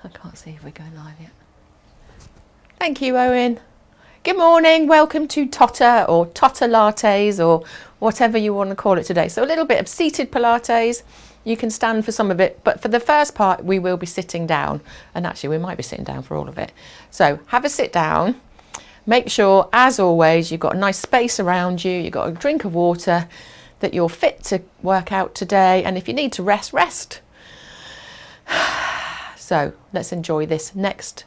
I can't see if we're going live yet. Thank you, Owen. Good morning. Welcome to Totter or Totter Lattes or whatever you want to call it today. So a little bit of seated Pilates. You can stand for some of it, but for the first part, we will be sitting down. And actually, we might be sitting down for all of it. So have a sit down. Make sure, as always, you've got a nice space around you. You've got a drink of water, that you're fit to work out today. And if you need to rest, rest. So let's enjoy this next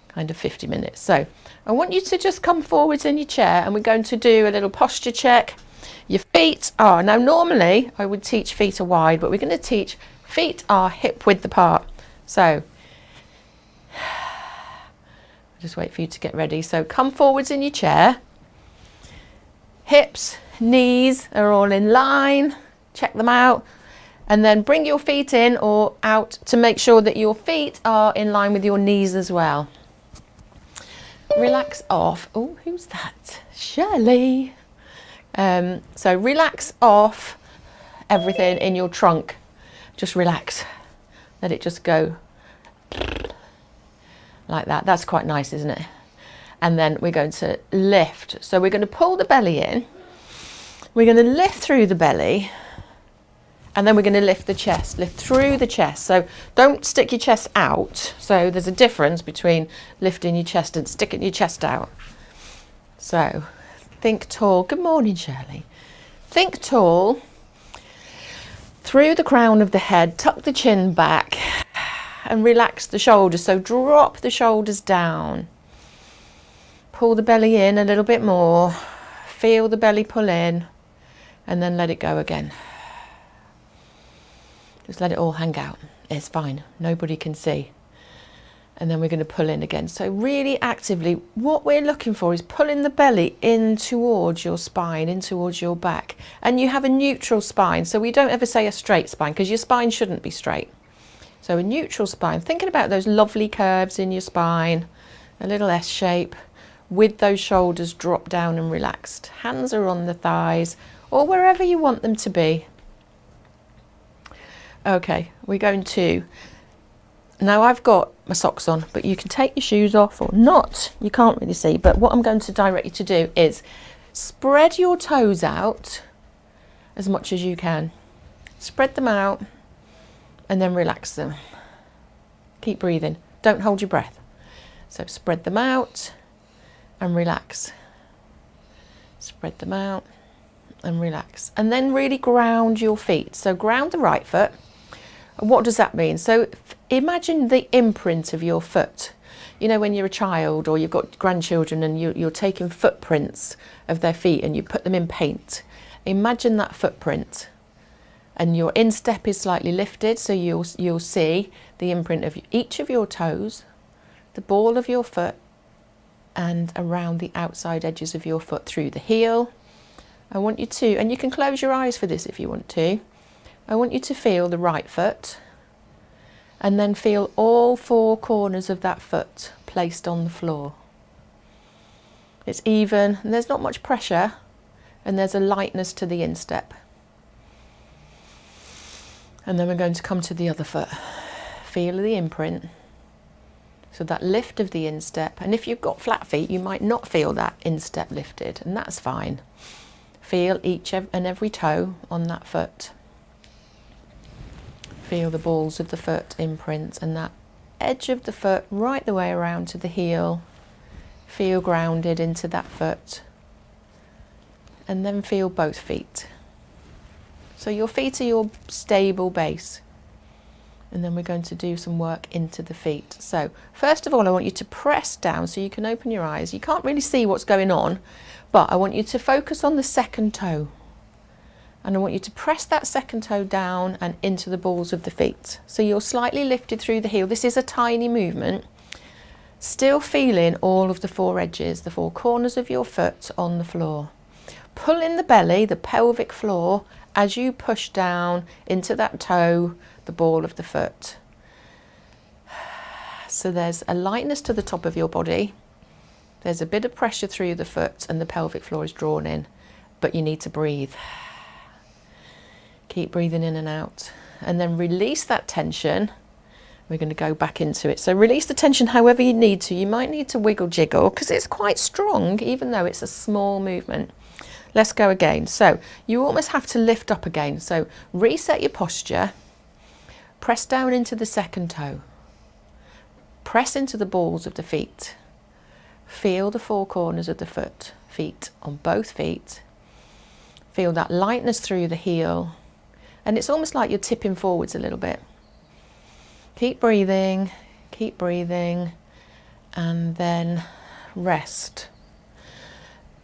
kind of 50 minutes. So I want you to just come forwards in your chair and we're going to do a little posture check. Your feet are, now normally I would teach feet are wide, but we're going to teach feet are hip width apart. So just wait for you to get ready. So come forwards in your chair. Hips, knees are all in line. Check them out. And then bring your feet in or out to make sure that your feet are in line with your knees as well. Relax off. Oh, who's that? Shirley. So relax off everything in your trunk. Just relax. Let it just go like that. That's quite nice, isn't it? And then we're going to lift. So we're going to pull the belly in. We're going to lift through the belly. And then we're going to lift the chest, lift through the chest. So don't stick your chest out. So there's a difference between lifting your chest and sticking your chest out. So think tall. Good morning, Shirley. Think tall. Through the crown of the head, tuck the chin back and relax the shoulders. So drop the shoulders down. Pull the belly in a little bit more. Feel the belly pull in and then let it go again. Just let it all hang out. It's fine. Nobody can see. And then we're going to pull in again. So really actively, what we're looking for is pulling the belly in towards your spine, in towards your back. And you have a neutral spine. So we don't ever say a straight spine because your spine shouldn't be straight. So a neutral spine, thinking about those lovely curves in your spine, a little S shape with those shoulders dropped down and relaxed. Hands are on the thighs or wherever you want them to be. Okay, we're going to, now I've got my socks on, but you can take your shoes off or not, you can't really see, but what I'm going to direct you to do is spread your toes out as much as you can. Spread them out and then relax them. Keep breathing, don't hold your breath. So spread them out and relax. Spread them out and relax. And then really ground your feet. So ground the right foot. What does that mean? So imagine the imprint of your foot. You know, when you're a child or you've got grandchildren and you're taking footprints of their feet and you put them in paint. Imagine that footprint. And your instep is slightly lifted, so you'll see the imprint of each of your toes, the ball of your foot, and around the outside edges of your foot through the heel. I want you to, and you can close your eyes for this if you want to, I want you to feel the right foot and then feel all four corners of that foot placed on the floor. It's even, and there's not much pressure, and there's a lightness to the instep. And then we're going to come to the other foot. Feel the imprint. So that lift of the instep, and if you've got flat feet, you might not feel that instep lifted, and that's fine. Feel each and every toe on that foot. Feel the balls of the foot imprint and that edge of the foot right the way around to the heel. Feel grounded into that foot. And then feel both feet. So your feet are your stable base. And then we're going to do some work into the feet. So first of all, I want you to press down so you can open your eyes. You can't really see what's going on, but I want you to focus on the second toe. And I want you to press that second toe down and into the balls of the feet. So you're slightly lifted through the heel. This is a tiny movement. Still feeling all of the four edges, the four corners of your foot on the floor. Pull in the belly, the pelvic floor, as you push down into that toe, the ball of the foot. So there's a lightness to the top of your body. There's a bit of pressure through the foot and the pelvic floor is drawn in, but you need to breathe. Keep breathing in and out, and then release that tension We're going to go back into it. So release the tension however you need to. You might need to wiggle jiggle because it's quite strong, even though it's a small movement. Let's go again. So you almost have to lift up again. So reset your posture. Press down into the second toe. Press into the balls of the feet. Feel the four corners of the feet on both feet. Feel that lightness through the heel. And it's almost like you're tipping forwards a little bit. Keep breathing, and then rest.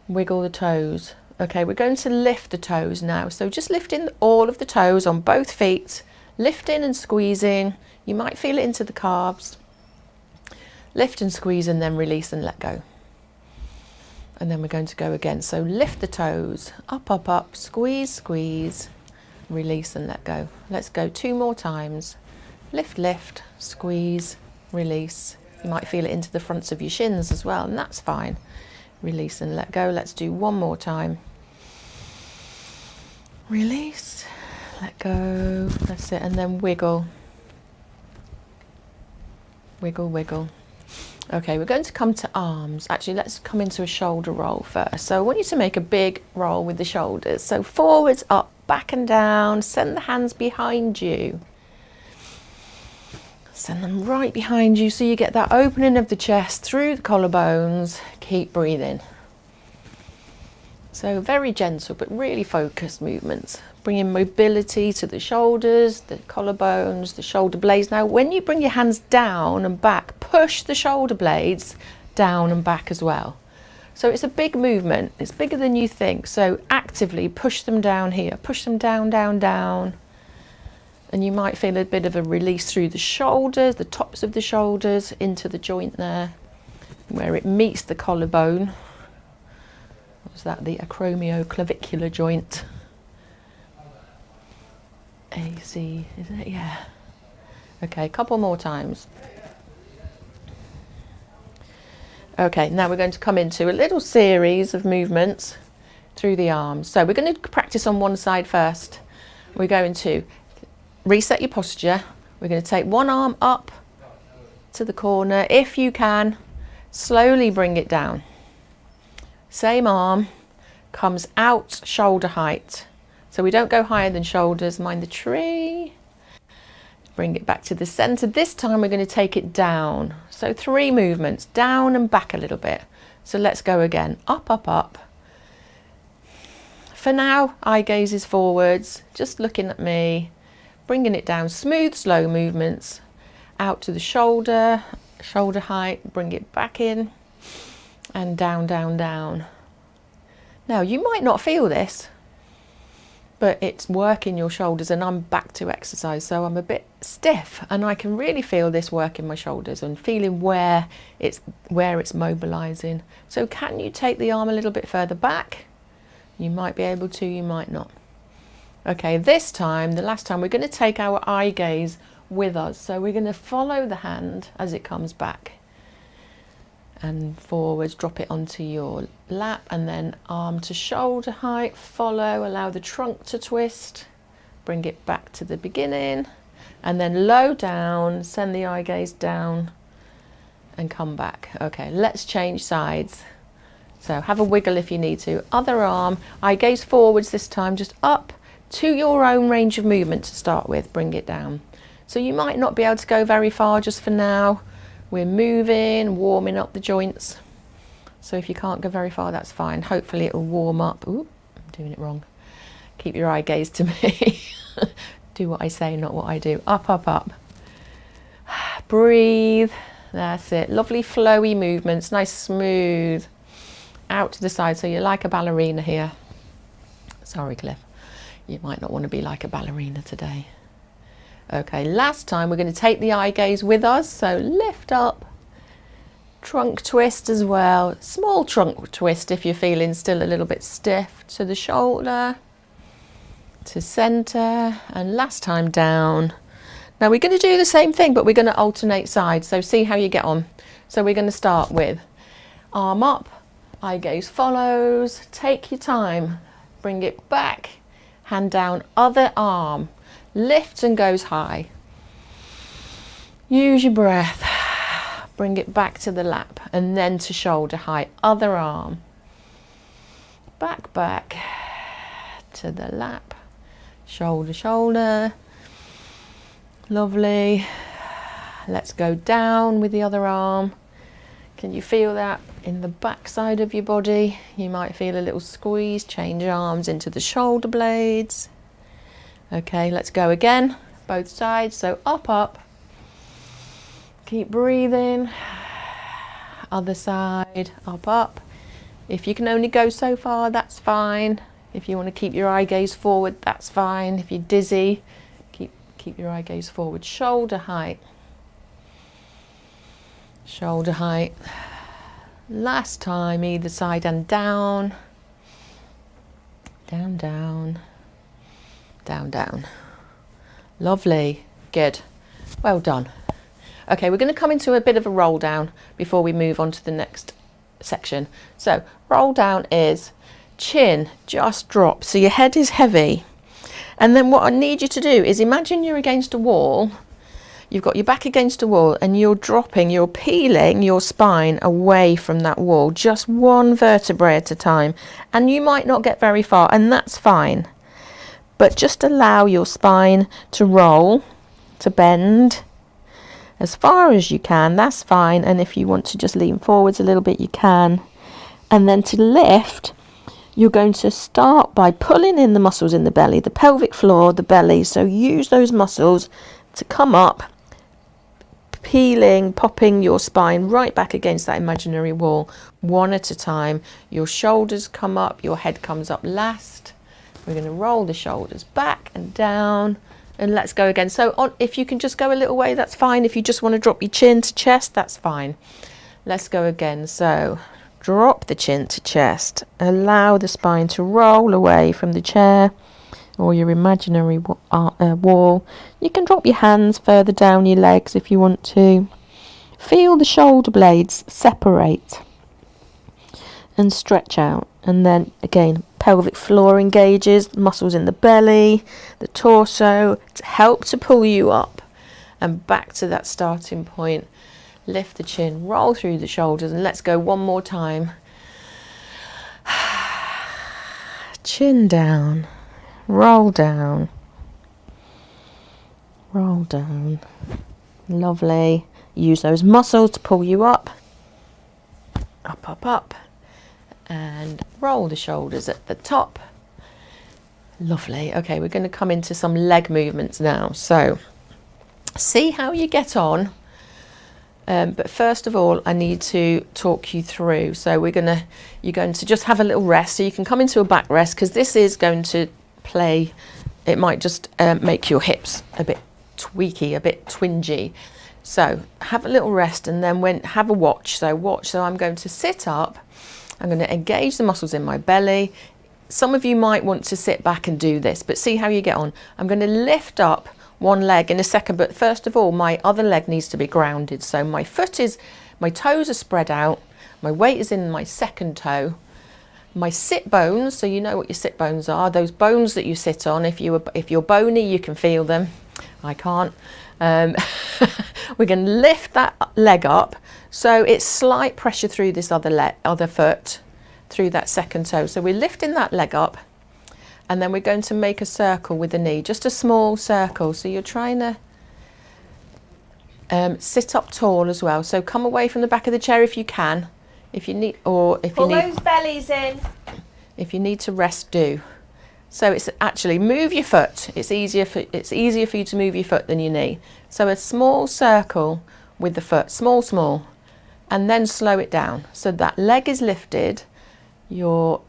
Wiggle the toes. Okay, we're going to lift the toes now. So just lifting all of the toes on both feet, lifting and squeezing. You might feel it into the calves. Lift and squeeze and then release and let go. And then we're going to go again. So lift the toes, up, up, up, squeeze, squeeze, release and let go. Let's go 2 more times. Lift, lift, squeeze, release. You might feel it into the fronts of your shins as well, and that's fine. Release and let go. Let's do 1 more time. Release, let go. That's it. And then wiggle. Wiggle, wiggle. Okay, we're going to come to arms. Actually, let's come into a shoulder roll first. So I want you to make a big roll with the shoulders. So forwards, up, back and down. Send the hands behind you. Send them right behind you so you get that opening of the chest through the collarbones. Keep breathing. So very gentle but really focused movements. Bringing mobility to the shoulders, the collarbones, the shoulder blades. Now when you bring your hands down and back, push the shoulder blades down and back as well. So it's a big movement. It's bigger than you think. So actively push them down here. Push them down, down, down. And you might feel a bit of a release through the shoulders, the tops of the shoulders, into the joint there, where it meets the collarbone. What's that? The acromioclavicular joint. AC, is it? Yeah. Okay, a couple more times. Okay, now we're going to come into a little series of movements through the arms. So we're going to practice on one side first. We're going to reset your posture. We're going to take one arm up to the corner. If you can, slowly bring it down. Same arm comes out shoulder height. So we don't go higher than shoulders, mind the tree. Bring it back to the center. This time we're going to take it down. So 3 movements, down and back a little bit. So let's go again, up, up, up. For now, eye gaze is forwards, just looking at me, bringing it down, smooth, slow movements, out to the shoulder, shoulder height, bring it back in, and down, down, down. Now you might not feel this, but it's working your shoulders, and I'm back to exercise, so I'm a bit stiff and I can really feel this working my shoulders and feeling where it's mobilizing. So can you take the arm a little bit further back? You might be able to, you might not. Okay, this time, the last time, we're going to take our eye gaze with us. So we're going to follow the hand as it comes back and forwards, drop it onto your lap, and then arm to shoulder height, follow, allow the trunk to twist, bring it back to the beginning, and then low down, send the eye gaze down and come back. Okay, let's change sides. So have a wiggle if you need to. Other arm, eye gaze forwards this time, just up to your own range of movement to start with, bring it down. So you might not be able to go very far just for now. We're moving, warming up the joints. So if you can't go very far, that's fine. Hopefully it will warm up. Ooh, I'm doing it wrong. Keep your eye gaze to me. Do what I say, not what I do. Up, up, up. Breathe. That's it. Lovely flowy movements, nice smooth. Out to the side, so you're like a ballerina here. Sorry, Cliff. You might not want to be like a ballerina today. Okay, last time we're going to take the eye gaze with us, so lift up, trunk twist as well, small trunk twist if you're feeling still a little bit stiff, to the shoulder, to center, and last time down. Now we're going to do the same thing, but we're going to alternate sides, so see how you get on. So we're going to start with arm up, eye gaze follows, take your time, bring it back, hand down, other arm, lifts and goes high. Use your breath. Bring it back to the lap and then to shoulder height. Other arm. Back to the lap. Shoulder, shoulder. Lovely. Let's go down with the other arm. Can you feel that in the back side of your body? You might feel a little squeeze. Change arms into the shoulder blades. Okay, let's go again. Both sides. So up, up. Keep breathing. Other side. Up, up. If you can only go so far, that's fine. If you want to keep your eye gaze forward, that's fine. If you're dizzy, keep your eye gaze forward. Shoulder height. Shoulder height. Last time, either side and down. Down, down. Down, down. Lovely. Good. Well done. Okay, we're going to come into a bit of a roll down before we move on to the next section. So roll down is chin just drop, so your head is heavy, and then what I need you to do is imagine you're against a wall. You've got your back against a wall and you're dropping, you're peeling your spine away from that wall, just one vertebrae at a time, and you might not get very far, and that's fine, but just allow your spine to roll, to bend as far as you can. That's fine. And if you want to just lean forwards a little bit, you can. And then to lift, you're going to start by pulling in the muscles in the belly, the pelvic floor, the belly. So use those muscles to come up, peeling, popping your spine right back against that imaginary wall, one at a time. Your shoulders come up, your head comes up last. We're going to roll the shoulders back and down. And let's go again. So on, if you can just go a little way, that's fine. If you just want to drop your chin to chest, that's fine. Let's go again. So drop the chin to chest. Allow the spine to roll away from the chair or your imaginary wall. You can drop your hands further down your legs if you want to. Feel the shoulder blades separate and stretch out. And then again, pelvic floor engages, muscles in the belly, the torso, to help to pull you up and back to that starting point. Lift the chin, roll through the shoulders, and let's go one more time. Chin down, roll down, roll down. Lovely. Use those muscles to pull you up, up, up, up. And roll the shoulders at the top. Lovely. Okay, we're going to come into some leg movements now. So see how you get on. But first of all, I need to talk you through. So you're going to just have a little rest. So you can come into a back rest, because this is going to play. It might just make your hips a bit tweaky, a bit twingy. So have a little rest, and then have a watch. So watch. So I'm going to sit up. I'm going to engage the muscles in my belly. Some of you might want to sit back and do this, but see how you get on. I'm going to lift up one leg in a second, but first of all, my other leg needs to be grounded. So my toes are spread out. My weight is in my second toe. My sit bones, so you know what your sit bones are, those bones that you sit on. If you're bony, you can feel them. I can't. We're going to lift that leg up. So it's slight pressure through this other foot, through that second toe. So we're lifting that leg up, and then we're going to make a circle with the knee, just a small circle. So you're trying to sit up tall as well. So come away from the back of the chair if you can, if you need, or if you need. Pull those bellies in. If you need to rest, do. So it's actually move your foot. It's easier for you to move your foot than your knee. So a small circle with the foot, small. And then slow it down. So that leg is lifted, you're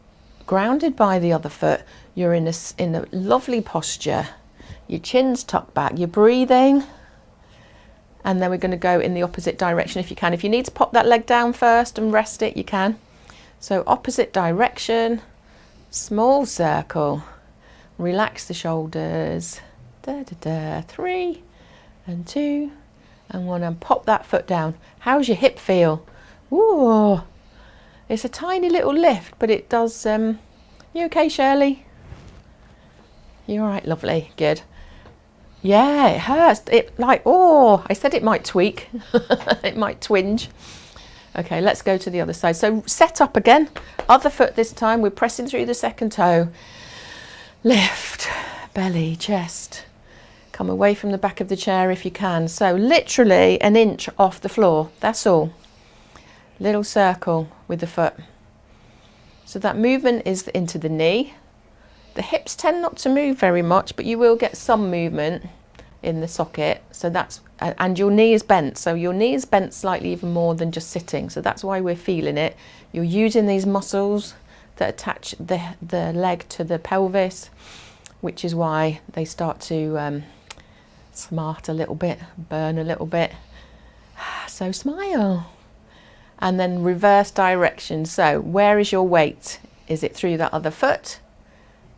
grounded by the other foot, you're in a lovely posture, your chin's tucked back, you're breathing, and then we're going to go in the opposite direction if you can. If you need to pop that leg down first and rest it, you can. So opposite direction, small circle, relax the shoulders, 3 and 2 and 1, and pop that foot down. How's your hip feel? Ooh, it's a tiny little lift, but it does. You okay, Shirley? You all right? Lovely, good. Yeah, it hurts. It like, oh, I said it might tweak. It might twinge. Okay, let's go to the other side. So set up again. Other foot this time. We're pressing through the second toe. Lift, belly, chest. Come away from the back of the chair if you can. So literally an inch off the floor. That's all. Little circle with the foot. So that movement is into the knee. The hips tend not to move very much, but you will get some movement in the socket. So that's, and your knee is bent. So your knee is bent slightly even more than just sitting. So that's why we're feeling it. You're using these muscles that attach the leg to the pelvis, which is why they start to smart a little bit, burn a little bit. So smile. And then reverse direction. So where is your weight? Is it through that other foot?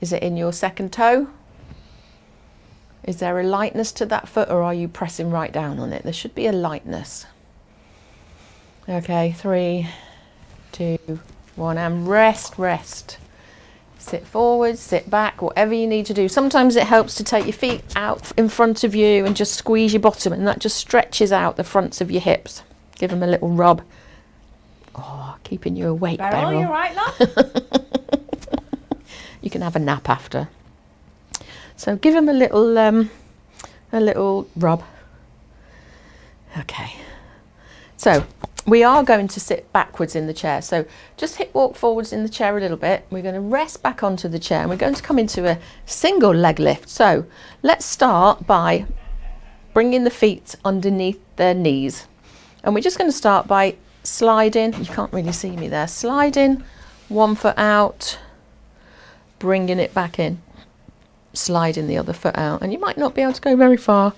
Is it in your second toe? Is there a lightness to that foot, or are you pressing right down on it? There should be a lightness. Okay, 3, 2, 1, and rest, rest. Sit forward, sit back, whatever you need to do. Sometimes it helps to take your feet out in front of you and just squeeze your bottom, and that just stretches out the fronts of your hips. Give them a little rub. Oh, keeping you awake, Beryl. You all right, love? You can have a nap after. So give him a little rub. Okay. So we are going to sit backwards in the chair. So just walk forwards in the chair a little bit. We're going to rest back onto the chair, and we're going to come into a single leg lift. So let's start by bringing the feet underneath their knees. And we're just going to start by sliding. You can't really see me there. Sliding one foot out, bringing it back in, sliding the other foot out. And you might not be able to go very far,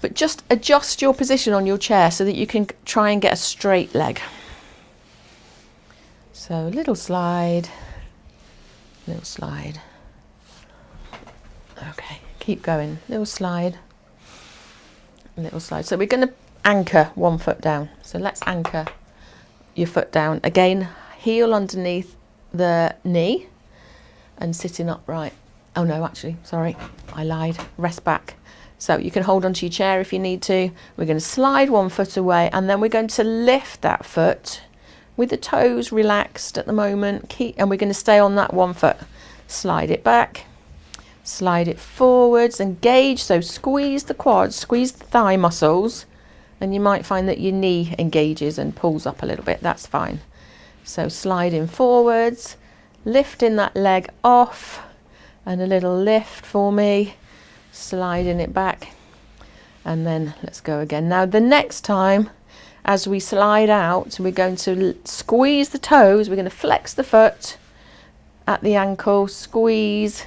but just adjust your position on your chair so that you can try and get a straight leg. So little slide, little slide. Okay, keep going. Little slide, little slide. So we're going to anchor one foot down. So let's anchor your foot down. Again, heel underneath the knee and sitting upright. Oh no, actually, sorry, I lied. Rest back. So you can hold onto your chair if you need to. We're going to slide one foot away, and then we're going to lift that foot with the toes relaxed at the moment. And we're going to stay on that one foot. Slide it back, slide it forwards, engage. So squeeze the quads, squeeze the thigh muscles, and you might find that your knee engages and pulls up a little bit. That's fine. So sliding forwards, lifting that leg off, and a little lift for me, sliding it back, and then let's go again. Now the next time, as we slide out, we're going to squeeze the toes. We're going to flex the foot at the ankle, squeeze,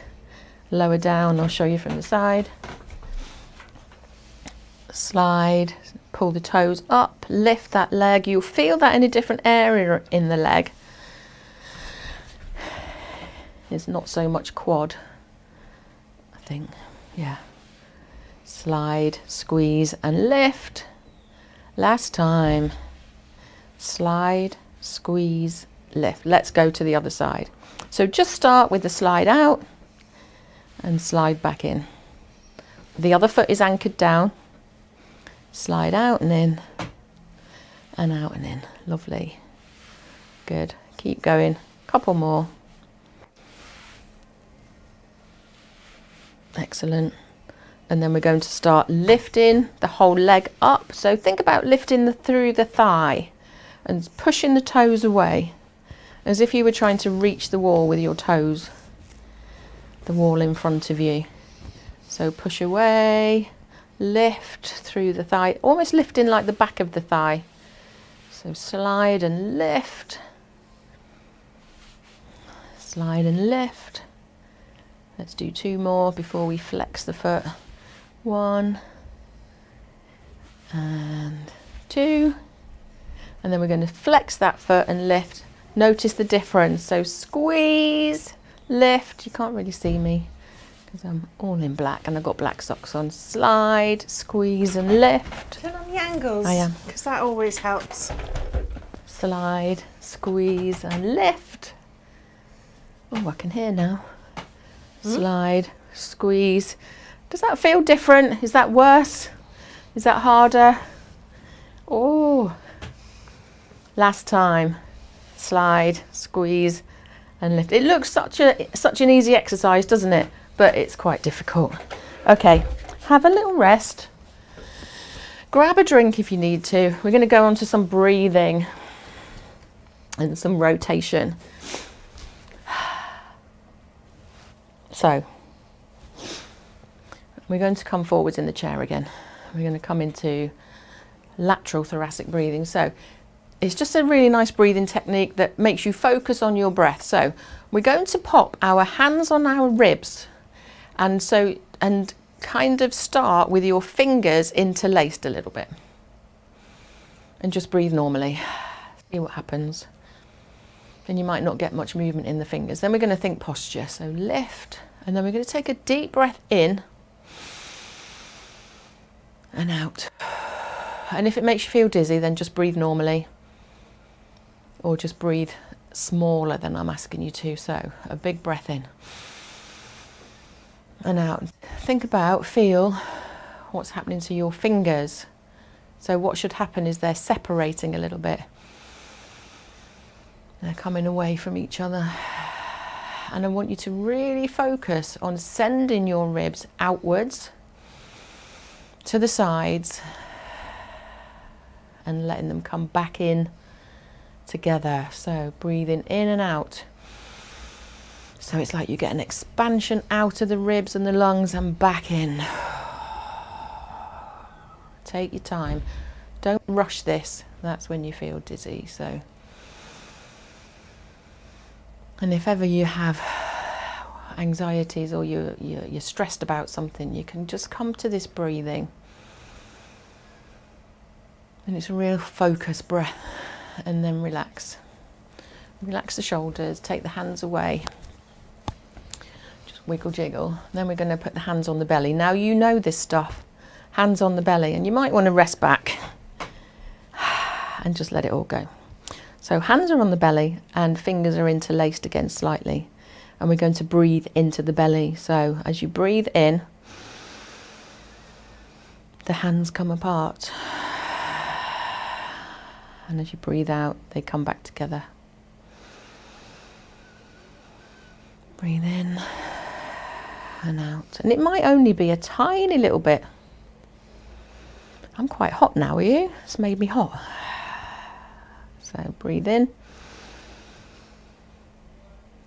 lower down. I'll show you from the side. Slide, pull the toes up, lift that leg. You'll feel that in a different area in the leg. It's not so much quad, I think. Yeah. Slide, squeeze, and lift. Last time. Slide, squeeze, lift. Let's go to the other side. So just start with the slide out and slide back in. The other foot is anchored down. Slide out and in, and out and in. Lovely. Good. Keep going. Couple more. Excellent. And then we're going to start lifting the whole leg up. So think about lifting through the thigh and pushing the toes away as if you were trying to reach the wall with your toes, the wall in front of you. So push away, lift through the thigh, almost lifting like the back of the thigh. So slide and lift, slide and lift. Let's do 2 more before we flex the foot. 1 and 2. And then we're going to flex that foot and lift. Notice the difference. So squeeze, lift. You can't really see me because I'm all in black and I've got black socks on. Slide, squeeze and lift. Turn on the angles. I am. Because that always helps. Slide, squeeze and lift. Oh, I can hear now. Slide, squeeze. Does that feel different? Is that worse? Is that harder? Oh, last time. Slide, squeeze and lift. It looks such an easy exercise, doesn't it? But it's quite difficult. Okay, have a little rest. Grab a drink if you need to. We're going to go on to some breathing and some rotation. So, we're going to come forwards in the chair again. We're going to come into lateral thoracic breathing. So, it's just a really nice breathing technique that makes you focus on your breath. So, we're going to pop our hands on our ribs and kind of start with your fingers interlaced a little bit and just breathe normally. See what happens. Then you might not get much movement in the fingers. Then we're going to think posture. So lift, and then we're going to take a deep breath in and out. And if it makes you feel dizzy, then just breathe normally, or just breathe smaller than I'm asking you to. So a big breath in and out. Think about, feel what's happening to your fingers. So what should happen is they're separating a little bit. They're coming away from each other. And I want you to really focus on sending your ribs outwards to the sides and letting them come back in together. So breathing in and out. So it's like you get an expansion out of the ribs and the lungs and back in. Take your time. Don't rush this. That's when you feel dizzy. So, and if ever you have anxieties or you're stressed about something, you can just come to this breathing. And it's a real focused breath. And then relax. Relax the shoulders, take the hands away. Wiggle jiggle. Then we're going to put the hands on the belly. Now you know this stuff. Hands on the belly, and you might want to rest back and just let it all go. So hands are on the belly and fingers are interlaced again slightly, and we're going to breathe into the belly. So as you breathe in, the hands come apart, and as you breathe out, they come back together. Breathe in and out. And it might only be a tiny little bit. I'm quite hot now, are you? It's made me hot. So breathe in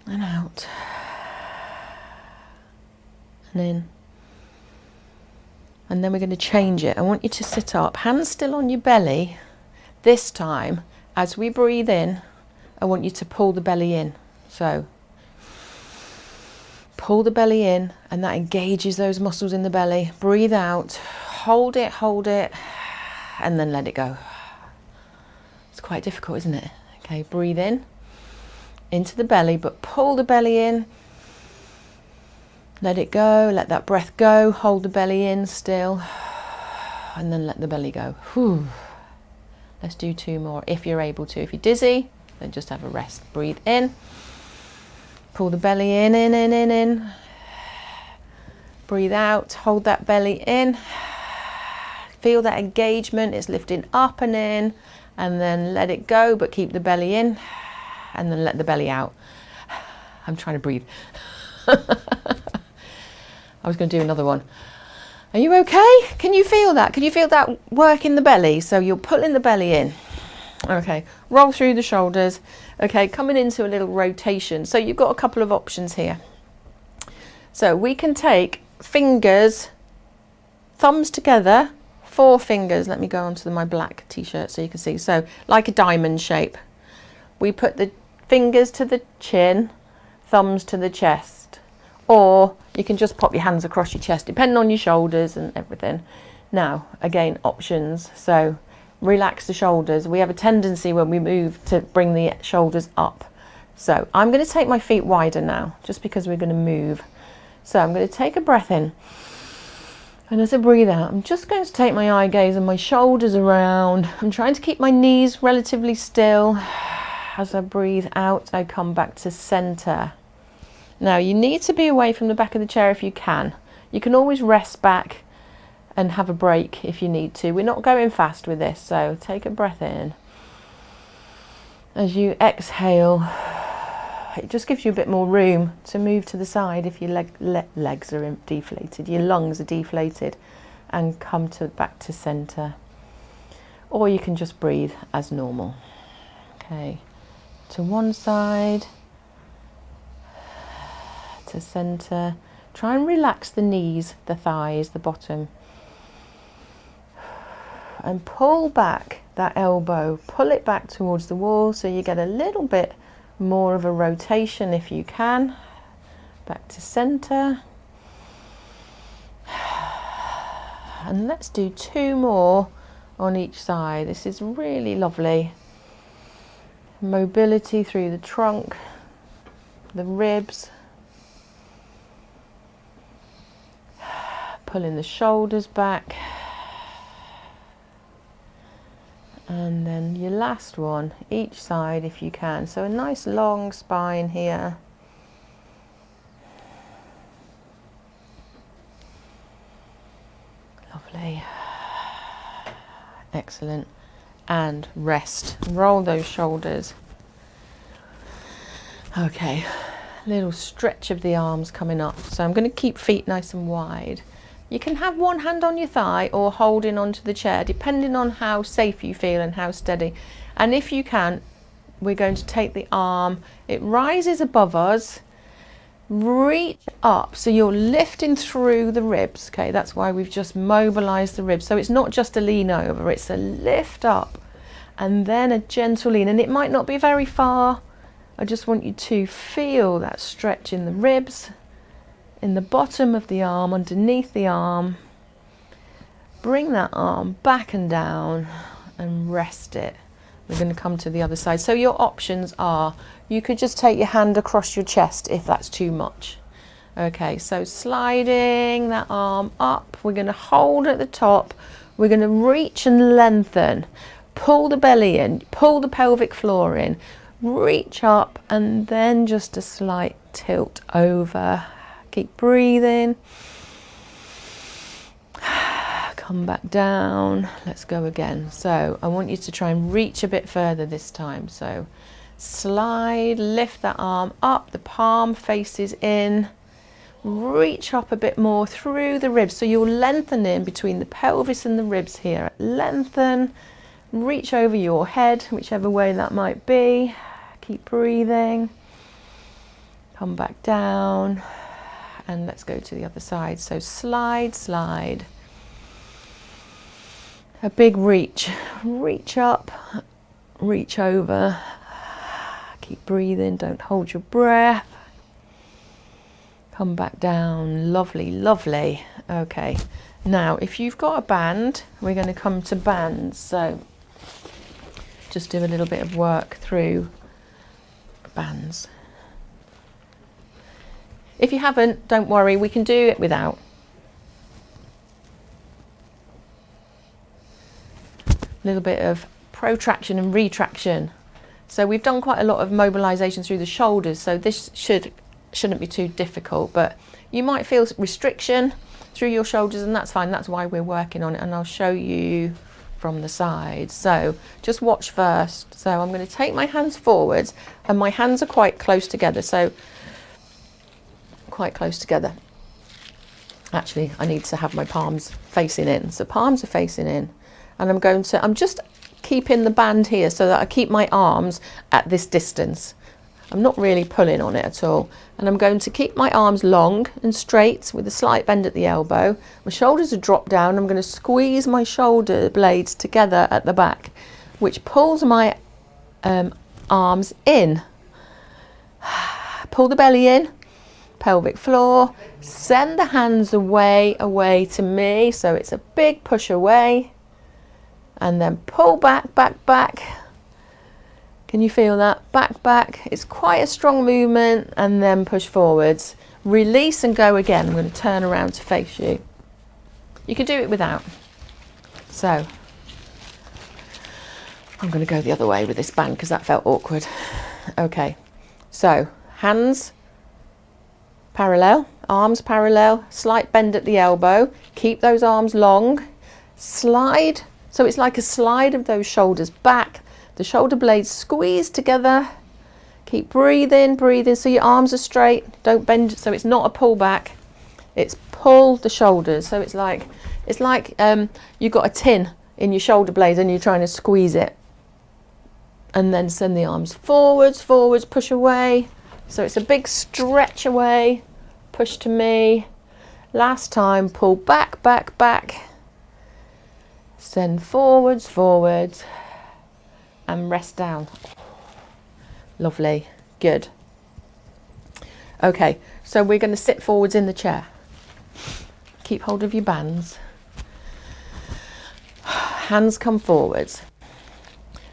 and out. And in. And then we're going to change it. I want you to sit up, hands still on your belly. This time, as we breathe in, I want you to pull the belly in. So pull the belly in, and that engages those muscles in the belly. Breathe out, hold it, and then let it go. It's quite difficult, isn't it? Okay, breathe in, into the belly, but pull the belly in. Let it go, let that breath go, hold the belly in still, and then let the belly go. Whew. Let's do 2 more if you're able to. If you're dizzy, then just have a rest. Breathe in. Pull the belly in. Breathe out, hold that belly in. Feel that engagement, it's lifting up and in, and then let it go, but keep the belly in, and then let the belly out. I'm trying to breathe. I was going to do another one. Are you okay? Can you feel that? Can you feel that work in the belly? So you're pulling the belly in. Okay, roll through the shoulders. Okay, coming into a little rotation. So you've got a couple of options here. So we can take fingers, thumbs together, 4 fingers. Let me go onto my black t-shirt so you can see. So like a diamond shape. We put the fingers to the chin, thumbs to the chest. Or you can just pop your hands across your chest, depending on your shoulders and everything. Now, again, options. So relax the shoulders. We have a tendency when we move to bring the shoulders up. So I'm going to take my feet wider now, just because we're going to move. So I'm going to take a breath in. And as I breathe out, I'm just going to take my eye gaze and my shoulders around. I'm trying to keep my knees relatively still. As I breathe out, I come back to center. Now, you need to be away from the back of the chair if you can. You can always rest back and have a break if you need to. We're not going fast with this, so take a breath in. As you exhale, it just gives you a bit more room to move to the side if your legs are deflated, your lungs are deflated, and come back to center. Or you can just breathe as normal. Okay, to one side, to center. Try and relax the knees, the thighs, the bottom. And pull back that elbow, pull it back towards the wall so you get a little bit more of a rotation if you can. Back to center. And let's do 2 more on each side. This is really lovely. Mobility through the trunk, the ribs. Pulling the shoulders back. And then your last one, each side if you can. So a nice long spine here. Lovely. Excellent. And rest. Roll those shoulders. Okay, little stretch of the arms coming up. So I'm going to keep feet nice and wide. You can have one hand on your thigh or holding onto the chair, depending on how safe you feel and how steady. And if you can, we're going to take the arm, it rises above us, reach up, so you're lifting through the ribs. Okay, that's why we've just mobilized the ribs. So it's not just a lean over, it's a lift up and then a gentle lean. And it might not be very far. I just want you to feel that stretch in the ribs, in the bottom of the arm, underneath the arm. Bring that arm back and down and rest it. We're going to come to the other side. So your options are, you could just take your hand across your chest if that's too much. Okay, so sliding that arm up, we're going to hold at the top, we're going to reach and lengthen, pull the belly in, pull the pelvic floor in, reach up, and then just a slight tilt over. Keep breathing. Come back down. Let's go again. So I want you to try and reach a bit further this time. So slide, lift that arm up, the palm faces in. Reach up a bit more through the ribs. So you're lengthening between the pelvis and the ribs here. Lengthen, reach over your head, whichever way that might be. Keep breathing. Come back down. And let's go to the other side. So slide, slide. A big reach. Reach up, reach over. Keep breathing, don't hold your breath. Come back down. Lovely, lovely. Okay. Now, if you've got a band, we're going to come to bands. So just do a little bit of work through bands. If you haven't, don't worry, we can do it without. A little bit of protraction and retraction. So we've done quite a lot of mobilization through the shoulders, so this shouldn't be too difficult, but you might feel restriction through your shoulders, and that's fine. That's why we're working on it, and I'll show you from the side. So just watch first. So I'm going to take my hands forwards, and my hands are quite close together. So quite close together. Actually, I need to have my palms facing in. So palms are facing in, and I'm just keeping the band here so that I keep my arms at this distance. I'm not really pulling on it at all. And I'm going to keep my arms long and straight with a slight bend at the elbow. My shoulders are dropped down. I'm going to squeeze my shoulder blades together at the back, which pulls my arms in. Pull the belly in. Pelvic floor, send the hands away to me, so it's a big push away, and then pull back, back. Can you feel that? Back. It's quite a strong movement, and then push forwards. Release and go again. I'm going to turn around to face you. You can do it without. So I'm going to go the other way with this band because that felt awkward. Okay, so hands parallel arms parallel, slight bend at the elbow, keep those arms long, slide, so it's like a slide of those shoulders back, the shoulder blades squeeze together, keep breathing, breathing, so your arms are straight, don't bend, so it's not a pull back, it's pull the shoulders, so it's like you've got a tin in your shoulder blades and you're trying to squeeze it, and then send the arms forwards, forwards, push away, so it's a big stretch away, push to me, last time, pull back, back, back, send forwards, forwards, and rest down. Lovely, good. Okay, so we're going to sit forwards in the chair. Keep hold of your bands. Hands come forwards.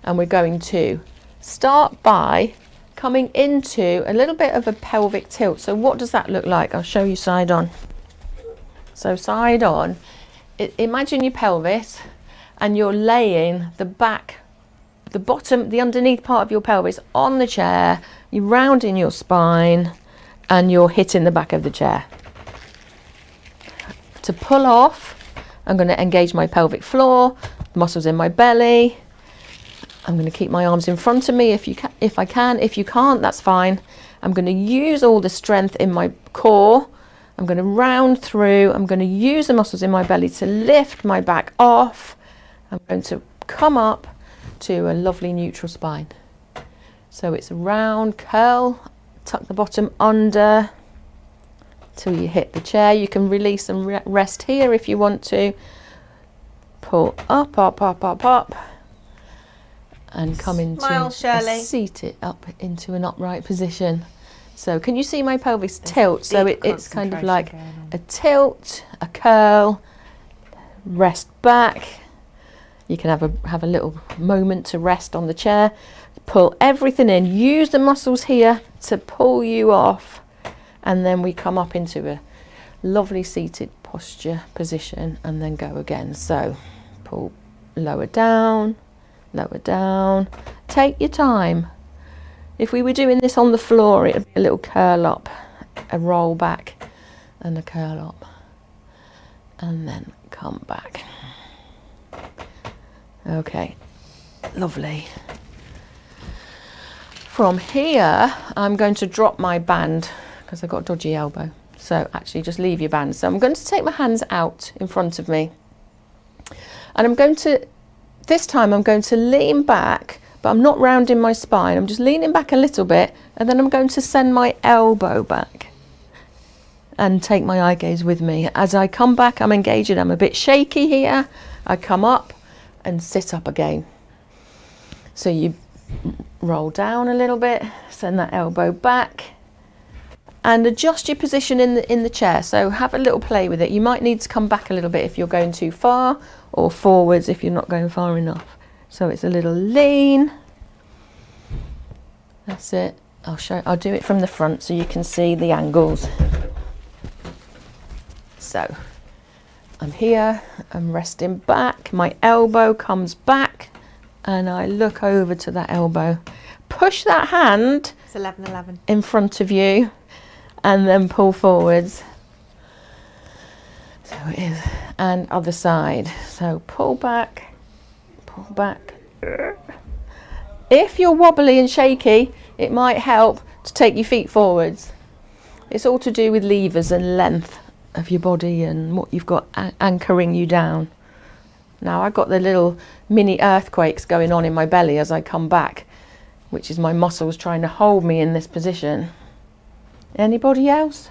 And we're going to start by coming into a little bit of a pelvic tilt. So what does that look like? I'll show you side on. So side on, imagine your pelvis and you're laying the back, the bottom, the underneath part of your pelvis on the chair, you're rounding your spine and you're hitting the back of the chair. To pull off, I'm going to engage my pelvic floor, muscles in my belly. I'm going to keep my arms in front of me if I can. If you can't, that's fine. I'm going to use all the strength in my core. I'm going to round through. I'm going to use the muscles in my belly to lift my back off. I'm going to come up to a lovely neutral spine. So it's a round curl, tuck the bottom under till you hit the chair. You can release and rest here if you want to. Pull up, up, up, up, up. And come into seat it up into an upright position. So can you see my pelvis tilt? So it's kind of like a tilt, a curl, rest back. You can have a little moment to rest on the chair. Pull everything in. Use the muscles here to pull you off. And then we come up into a lovely seated posture position and then go again. So pull lower down. Lower down, take your time. If we were doing this on the floor, it would be a little curl up, a roll back and a curl up, and then come back. Okay, lovely. From here, I'm going to drop my band because I've got a dodgy elbow. So actually just leave your band. So I'm going to take my hands out in front of me. And this time I'm going to lean back, but I'm not rounding my spine. I'm just leaning back a little bit, and then I'm going to send my elbow back and take my eye gaze with me. As I come back, I'm engaging. I'm a bit shaky here. I come up and sit up again. So you roll down a little bit, send that elbow back, and adjust your position in the chair. So have a little play with it. You might need to come back a little bit if you're going too far, or forwards if you're not going far enough. So it's a little lean. That's it. I'll do it from the front so you can see the angles. So I'm here, I'm resting back, my elbow comes back and I look over to that elbow. Push that hand It's 11:11 in front of you and then pull forwards. So it is. And other side. So pull back, pull back. If you're wobbly and shaky, it might help to take your feet forwards. It's all to do with levers and length of your body and what you've got anchoring you down. Now I've got the little mini earthquakes going on in my belly as I come back, which is my muscles trying to hold me in this position. Anybody else?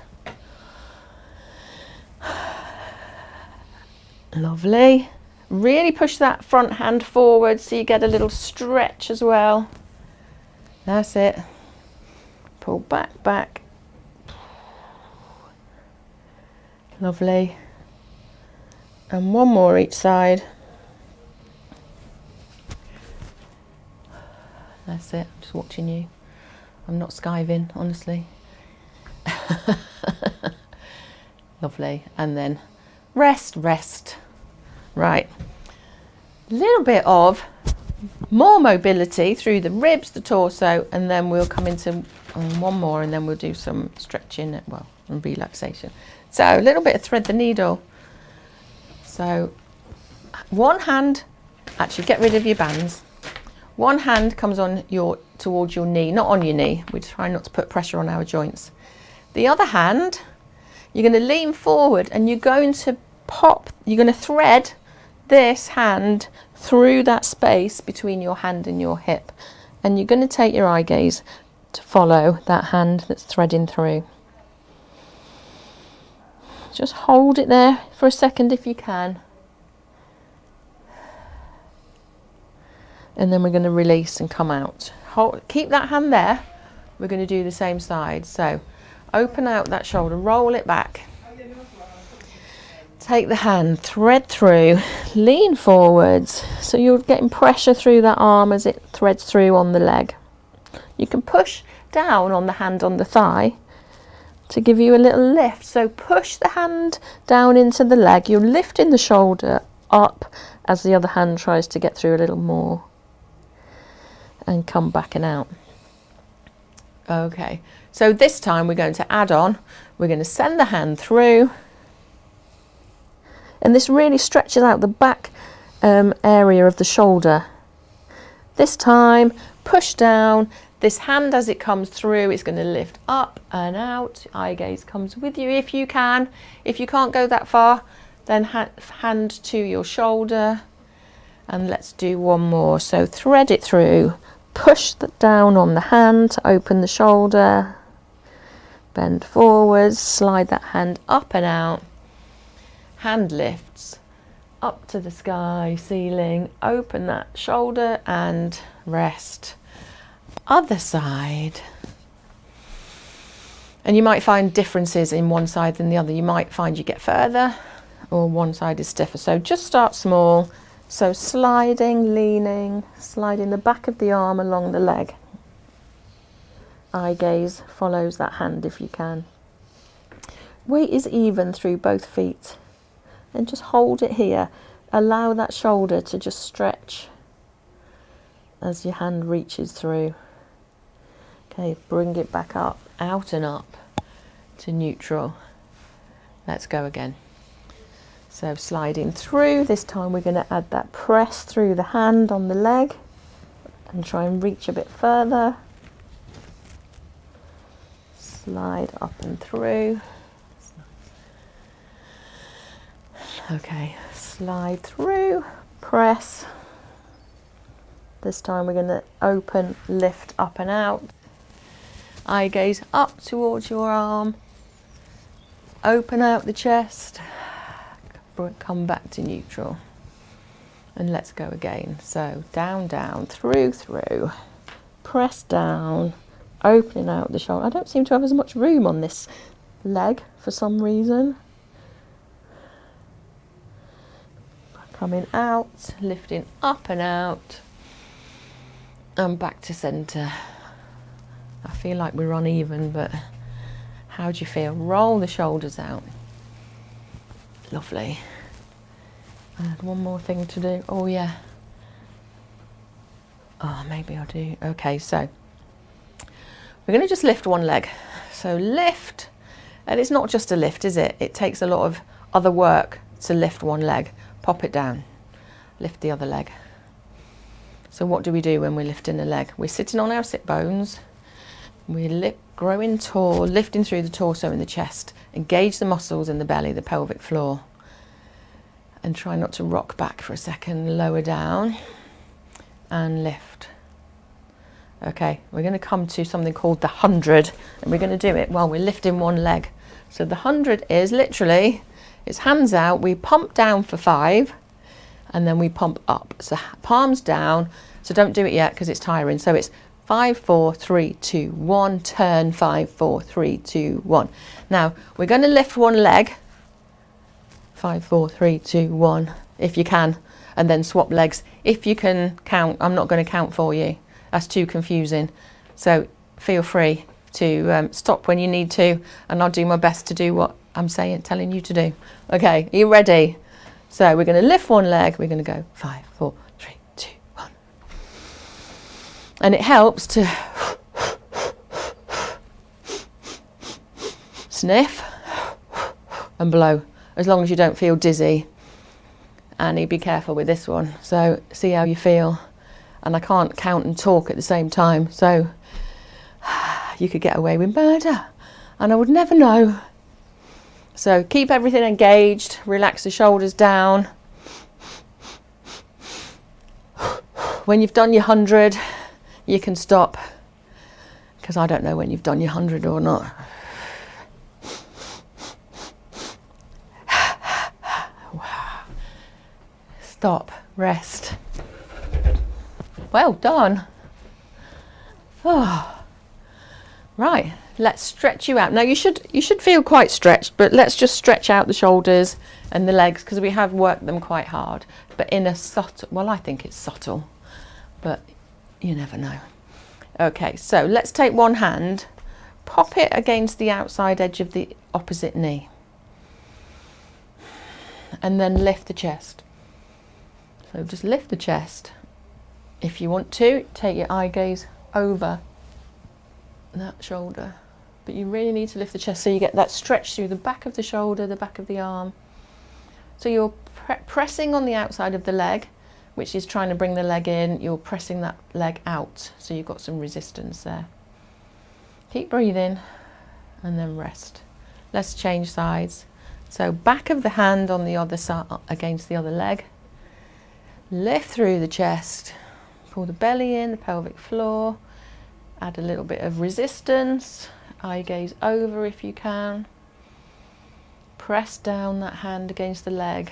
Lovely. Really push that front hand forward so you get a little stretch as well. That's it. Pull back, back. Lovely. And one more each side. That's it. I'm just watching you. I'm not skiving, honestly. Lovely. And then rest, rest. Right. A little bit of more mobility through the ribs, the torso, and then we'll come into one more and then we'll do some stretching. Well, and relaxation. So a little bit of thread the needle. So one hand, actually get rid of your bands. One hand comes on towards your knee, not on your knee. We try not to put pressure on our joints. The other hand, you're going to lean forward and you're going to thread this hand through that space between your hand and your hip. And you're going to take your eye gaze to follow that hand that's threading through. Just hold it there for a second if you can. And then we're going to release and come out. Keep that hand there. We're going to do the same side. So open out that shoulder, roll it back. Take the hand, thread through, lean forwards. So you're getting pressure through that arm as it threads through on the leg. You can push down on the hand on the thigh to give you a little lift. So push the hand down into the leg. You're lifting the shoulder up as the other hand tries to get through a little more. And come back and out. Okay, so this time we're going to add on. We're going to send the hand through. And this really stretches out the back area of the shoulder. This time, push down. This hand as it comes through is going to lift up and out. Eye gaze comes with you if you can. If you can't go that far, then hand to your shoulder. And let's do one more. So thread it through. Push that down on the hand to open the shoulder. Bend forwards. Slide that hand up and out. Hand lifts up to the sky, ceiling. Open that shoulder and rest. Other side. And you might find differences in one side than the other. You might find you get further or one side is stiffer. So just start small. So sliding, leaning, sliding the back of the arm along the leg. Eye gaze follows that hand if you can. Weight is even through both feet. And just hold it here. Allow that shoulder to just stretch as your hand reaches through. Okay, bring it back up, out and up to neutral. Let's go again. So sliding through, this time we're going to add that press through the hand on the leg and try and reach a bit further. Slide up and through. Okay, slide through, press. This time we're going to open, lift up and out. Eye gaze up towards your arm. Open out the chest. Come back to neutral. And let's go again. So down, down, through, through. Press down, opening out the shoulder. I don't seem to have as much room on this leg for some reason. Coming out, lifting up and out. And back to centre. I feel like we're uneven, but how do you feel? Roll the shoulders out. Lovely. And one more thing to do. Oh yeah. Oh, maybe I'll do. Okay, so we're going to just lift one leg. So lift, and it's not just a lift, is it? It takes a lot of other work to lift one leg. Pop it down. Lift the other leg. So what do we do when we're lifting a leg? We're sitting on our sit bones. We're growing tall, lifting through the torso and the chest. Engage the muscles in the belly, the pelvic floor. And try not to rock back for a second. Lower down and lift. Okay, we're going to come to something called the 100, and we're going to do it while we're lifting one leg. So the 100 is literally, it's hands out, we pump down for 5, and then we pump up. So palms down, so don't do it yet because it's tiring. So it's 5, 4, 3, 2, 1, turn, 5, 4, 3, 2, 1. Now, we're going to lift one leg, 5, 4, 3, 2, 1, if you can, and then swap legs. If you can count, I'm not going to count for you. That's too confusing. So feel free to stop when you need to, and I'll do my best to do what I'm telling you to do. Okay, are you ready? So we're going to lift one leg. We're going to go 5, 4, 3, 2, 1. And it helps to Sniff and blow, as long as you don't feel dizzy. And you be careful with this one. So see how you feel. And I can't count and talk at the same time. So you could get away with murder and I would never know. So keep everything engaged, relax the shoulders down. When you've done your 100, you can stop, because I don't know when you've done your 100 or not. Stop, rest. Well done. Oh. Right, let's stretch you out. Now you should feel quite stretched, but let's just stretch out the shoulders and the legs, because we have worked them quite hard, but in a subtle, well, I think it's subtle, but you never know. Okay, so let's take one hand, pop it against the outside edge of the opposite knee, and then lift the chest. So just lift the chest. If you want to, take your eye gaze over that shoulder, but you really need to lift the chest so you get that stretch through the back of the shoulder, the back of the arm. So you're pressing on the outside of the leg, which is trying to bring the leg in. You're pressing that leg out, so you've got some resistance there. Keep breathing and then rest. Let's change sides. So back of the hand on the other side against the other leg. Lift through the chest, pull the belly in, the pelvic floor. Add a little bit of resistance, eye gaze over if you can. Press down that hand against the leg.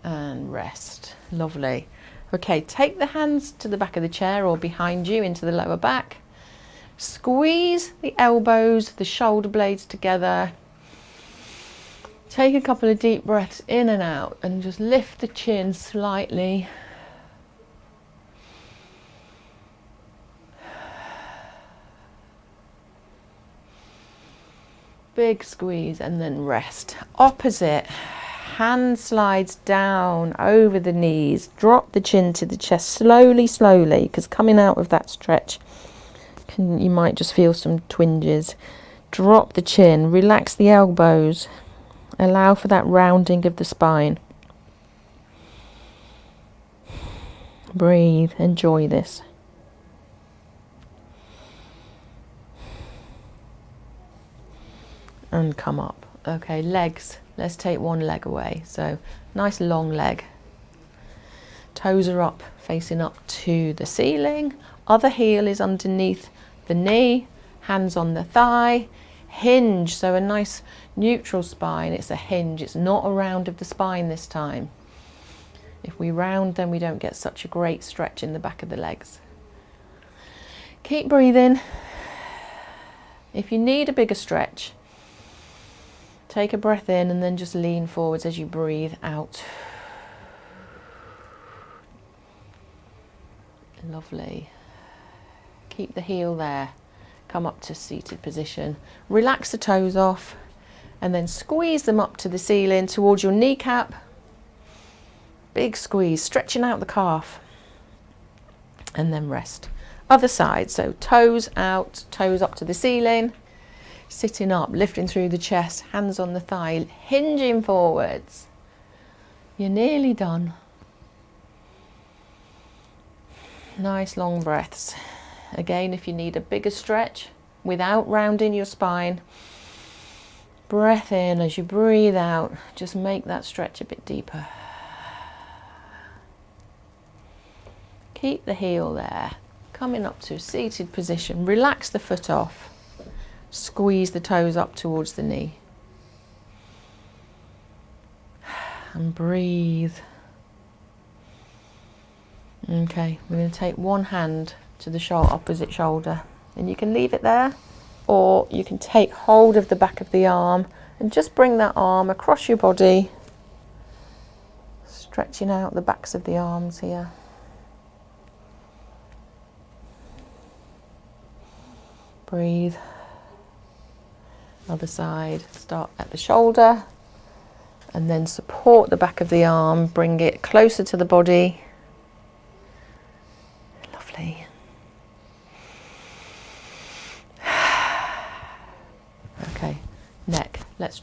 And rest. Lovely. Okay, take the hands to the back of the chair or behind you into the lower back. Squeeze the elbows, the shoulder blades together. Take a couple of deep breaths in and out and just lift the chin slightly. Big squeeze and then rest. Opposite, hand slides down over the knees. Drop the chin to the chest slowly, slowly, because coming out of that stretch, you might just feel some twinges. Drop the chin, relax the elbows. Allow for that rounding of the spine. Breathe, enjoy this. And come up. Okay, legs. Let's take one leg away. So, nice long leg. Toes are up, facing up to the ceiling. Other heel is underneath the knee. Hands on the thigh. Hinge, so a nice neutral spine. It's a hinge. It's not a round of the spine this time. If we round, then we don't get such a great stretch in the back of the legs. Keep breathing. If you need a bigger stretch, take a breath in and then just lean forwards as you breathe out. Lovely. Keep the heel there. Come up to seated position. Relax the toes off and then squeeze them up to the ceiling towards your kneecap. Big squeeze, stretching out the calf. And then rest. Other side, so toes out, toes up to the ceiling. Sitting up, lifting through the chest, hands on the thigh, hinging forwards. You're nearly done. Nice long breaths. Again, if you need a bigger stretch without rounding your spine, breath in as you breathe out. Just make that stretch a bit deeper. Keep the heel there. Coming up to a seated position. Relax the foot off. Squeeze the toes up towards the knee. And breathe. Okay, we're going to take one hand to the opposite shoulder, and you can leave it there, or you can take hold of the back of the arm and just bring that arm across your body, stretching out the backs of the arms here. Breathe. Other side. Start at the shoulder and then support the back of the arm, bring it closer to the body. Lovely.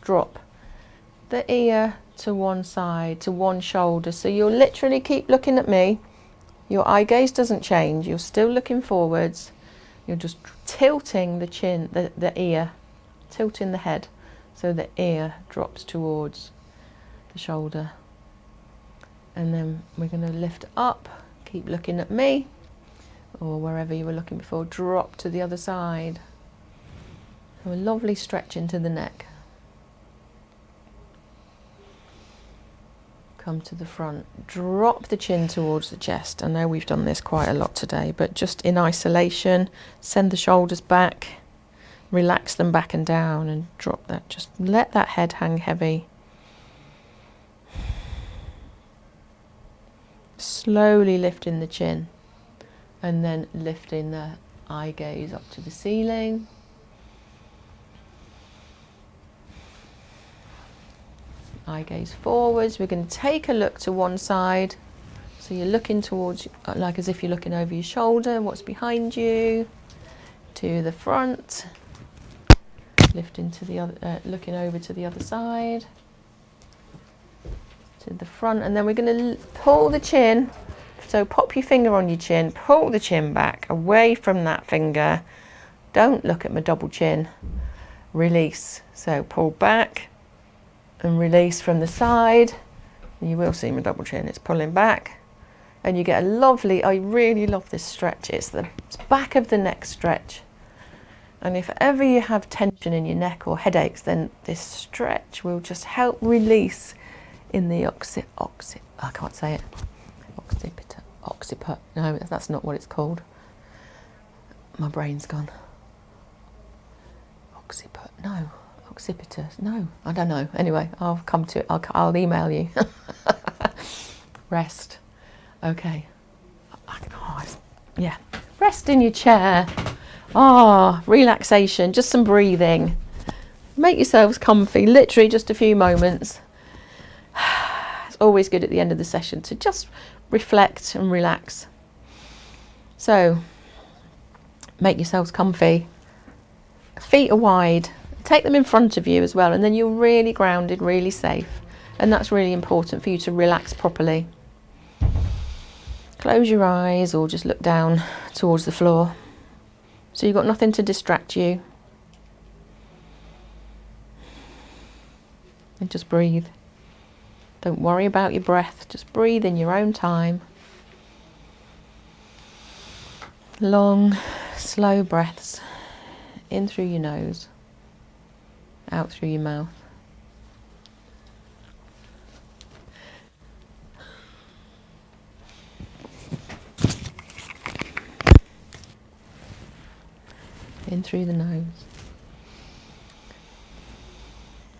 drop the ear to one side, to one shoulder. So you'll literally keep looking at me. Your eye gaze doesn't change. You're still looking forwards. You're just tilting the chin, the ear, tilting the head so the ear drops towards the shoulder. And then we're going to lift up, keep looking at me, or wherever you were looking before, drop to the other side. And a lovely stretch into the neck. Come to the front, drop the chin towards the chest. I know we've done this quite a lot today, but just in isolation, send the shoulders back, relax them back and down and drop that. Just let that head hang heavy. Slowly lifting the chin and then lifting the eye gaze up to the ceiling. Eye gaze forwards. We're going to take a look to one side. So you're looking towards, like as if you're looking over your shoulder, what's behind you, to the front, lifting to the other, looking over to the other side, to the front, and then we're going to pull the chin. So pop your finger on your chin, pull the chin back away from that finger. Don't look at my double chin. Release. So pull back and release from the side. You will see my double chin, it's pulling back. And you get a lovely, I really love this stretch. It's the back of the neck stretch. And if ever you have tension in your neck or headaches, then this stretch will just help release in the I can't say it. Occiput. No, that's not what it's called. My brain's gone. Occiput. No. Occipitus. No, I don't know. Anyway, I'll come to it. I'll email you. Rest. Okay. Yeah. Rest in your chair. Relaxation. Just some breathing. Make yourselves comfy. Literally just a few moments. It's always good at the end of the session to just reflect and relax. So, make yourselves comfy. Feet are wide. Take them in front of you as well, and then you're really grounded, really safe. And that's really important for you to relax properly. Close your eyes or just look down towards the floor. So you've got nothing to distract you. And just breathe. Don't worry about your breath, just breathe in your own time. Long, slow breaths in through your nose, out through your mouth. In through the nose.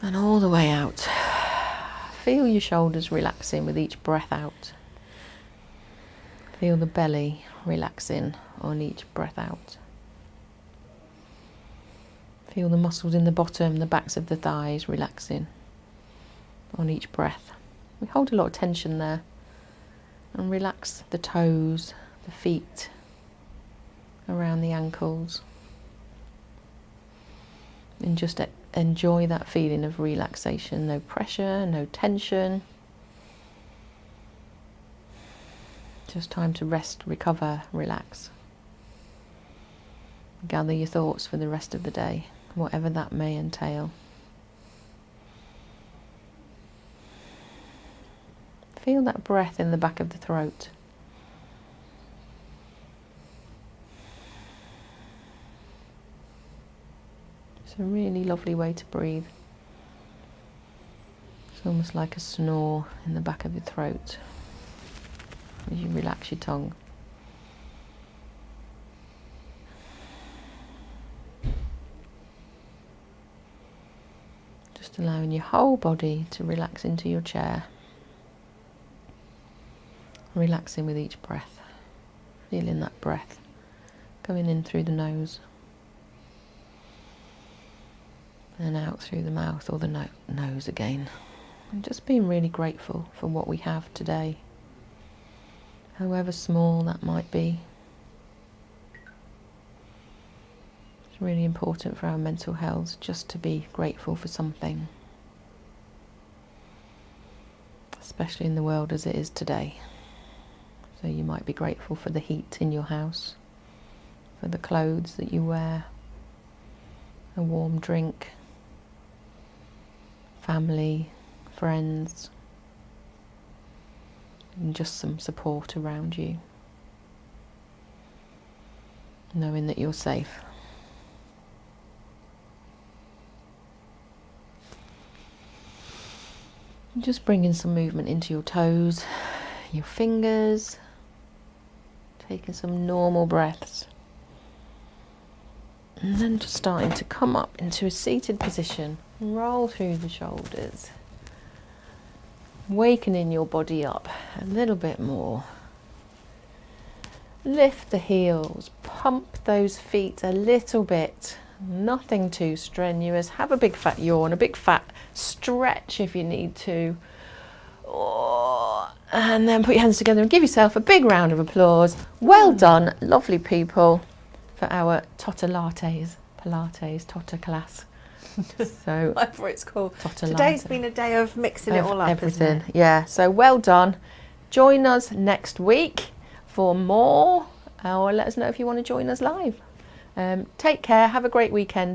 And all the way out. Feel your shoulders relaxing with each breath out. Feel the belly relaxing on each breath out. Feel the muscles in the bottom, the backs of the thighs relaxing on each breath. We hold a lot of tension there. And relax the toes, the feet, around the ankles. And just enjoy that feeling of relaxation. No pressure, no tension. Just time to rest, recover, relax. Gather your thoughts for the rest of the day, whatever that may entail. Feel that breath in the back of the throat. It's a really lovely way to breathe. It's almost like a snore in the back of your throat as you relax your tongue. Just allowing your whole body to relax into your chair. Relaxing with each breath. Feeling that breath going in through the nose. And out through the mouth or the nose again. And just being really grateful for what we have today. However small that might be. It's really important for our mental health just to be grateful for something. especially in the world as it is today. So you might be grateful for the heat in your house, for the clothes that you wear, a warm drink, family, friends, and just some support around you, knowing that you're safe. And just bringing some movement into your toes, your fingers, taking some normal breaths. And then just starting to come up into a seated position, roll through the shoulders, wakening your body up a little bit more. Lift the heels, pump those feet a little bit, nothing too strenuous. Have a big fat yawn, a big fat stretch if you need to. Oh, and then put your hands together and give yourself a big round of applause. Well done, lovely people, for our Totter Lattes, Pilates, Totter class. So Whatever it's called. Totter Today's latte. been a day of mixing it all up, Everything, isn't it? yeah. So well done. Join us next week for more, or let us know if you want to join us live. Take care. Have a great weekend.